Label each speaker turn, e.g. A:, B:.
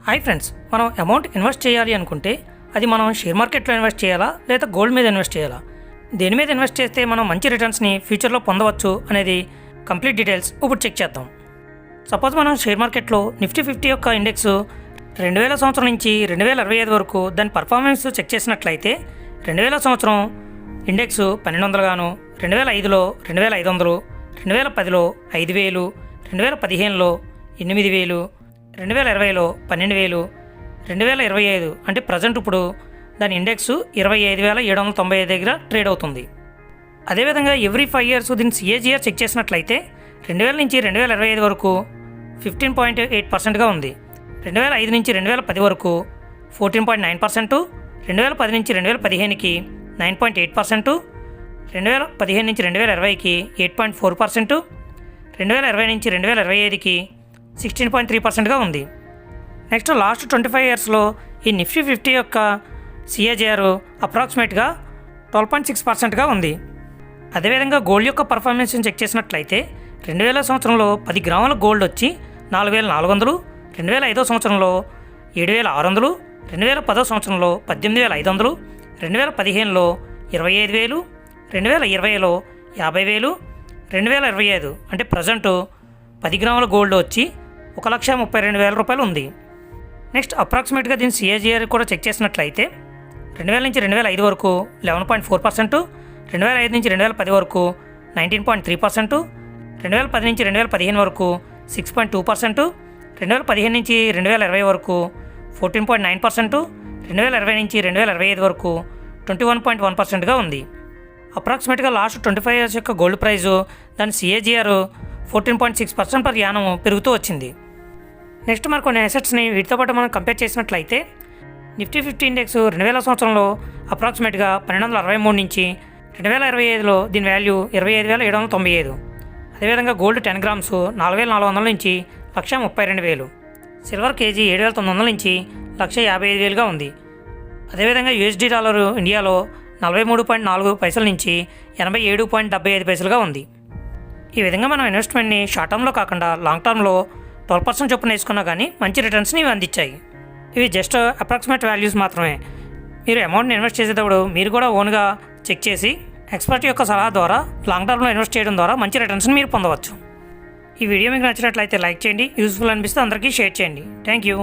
A: Hi friends, మనం amount invest చేయాలి అనుకుంటే అది మనం షేర్ మార్కెట్లో ఇన్వెస్ట్ చేయాలా లేదా గోల్డ్ మీద ఇన్వెస్ట్ చేయాలా, దేని మీద ఇన్వెస్ట్ చేస్తే మనం మంచి రిటర్న్స్ని ఫ్యూచర్లో పొందవచ్చు అనేది కంప్లీట్ డీటెయిల్స్ ఇప్పుడు చెక్ చేద్దాం. సపోజ్ మనం షేర్ మార్కెట్లో నిఫ్టీ 50 యొక్క ఇండెక్స్ 2000 సంవత్సరం నుంచి 2025 వరకు దాని పర్ఫార్మెన్స్ చెక్ చేసినట్లయితే 2000 సంవత్సరం ఇండెక్స్ 1200 గాను, 2005లో 2500, 2010లో 5000, 2015లో 8000, 2020లో 12000, 2025 అంటే ప్రజెంట్ ఇప్పుడు దాని ఇండెక్స్ 25795 దగ్గర ట్రేడ్ అవుతుంది. అదేవిధంగా ఎవ్రీ 5 ఇయర్స్ దీని CAGR చెక్ చేసినట్లయితే 2000 నుంచి 2025 వరకు 15.8%గా ఉంది. 2005 నుంచి 2010 వరకు 14.9%, 2010 నుంచి 2015కి 9.8%, 2015 నుంచి 2020కి 8.4%, 2020 నుంచి 2025కి 16.3%గా ఉంది. నెక్స్ట్ లాస్ట్ 25 ఇయర్స్లో ఈ నిఫ్టీ 50 యొక్క CAGR అప్రాక్సిమేట్గా 12.6%గా ఉంది. అదేవిధంగా గోల్డ్ యొక్క పర్ఫార్మెన్స్ని చెక్ చేసినట్లయితే 2000 సంవత్సరంలో 10 గ్రాముల గోల్డ్ వచ్చి 4400, 2005 సంవత్సరంలో 7600, 2010 సంవత్సరంలో 18500, 2015లో 25000, 2020లో 50000, 2025 అంటే ప్రజెంట్ 10 గ్రాముల గోల్డ్ వచ్చి 1,32,000 రూపాయలు ఉంది. నెక్స్ట్ అప్రాక్సిమేట్గా దీని CAGR కూడా చెక్ చేసినట్లయితే 2000 నుంచి 2005 వరకు 11.4%, 2005 నుంచి 2010 వరకు 19.3%, 2010 నుంచి 2015 వరకు 6.2%, 2015 నుంచి 2020 వరకు 14.9%, 2020 నుంచి 2025 వరకు 21.1%గా ఉంది. అప్రాక్సిమేట్గా లాస్ట్ 25 ఇయర్స్ యొక్క గోల్డ్ ప్రైజు దాని CAGR 14.6% పర్ యానం పెరుగుతూ వచ్చింది. నెక్స్ట్ మరి కొన్ని అసెట్స్ని వీటితో పాటు మనం కంపేర్ చేసినట్లయితే నిఫ్టీ 50 ఇండెక్స్ 2000 సంవత్సరంలో అప్రాక్సిమేట్గా 1263 నుంచి 2025లో దీని వాల్యూ 25,795. అదేవిధంగా గోల్డ్ 10 గ్రామ్స్ 4,400 నుంచి 1,32,000, సిల్వర్ కేజీ 7,900 నుంచి 1,55,000గా ఉంది. అదేవిధంగా USD డాలర్ ఇండియాలో 43.4 పైసల నుంచి 87.75 పైసలుగా ఉంది. ఈ విధంగా మనం ఇన్వెస్ట్మెంట్ని షార్ట్ టర్మ్లో కాకుండా లాంగ్ టర్మ్లో 12% చొప్పున వేసుకున్నా కానీ మంచి రిటర్న్స్ని ఇవి అందించాయి. ఇవి జస్ట్ అప్రాక్సిమేట్ వాల్యూస్ మాత్రమే. మీరు అమౌంట్ని ఇన్వెస్ట్ చేసేటప్పుడు మీరు కూడా ఓన్గా చెక్ చేసి ఎక్స్పర్ట్ యొక్క సలహా ద్వారా లాంగ్ టర్మ్లో ఇన్వెస్ట్ చేయడం ద్వారా మంచి రిటర్న్స్ని మీరు పొందవచ్చు. ఈ వీడియో మీకు నచ్చినట్లయితే లైక్ చేయండి, యూస్ఫుల్ అనిపిస్తే అందరికీ షేర్ చేయండి. Thank you.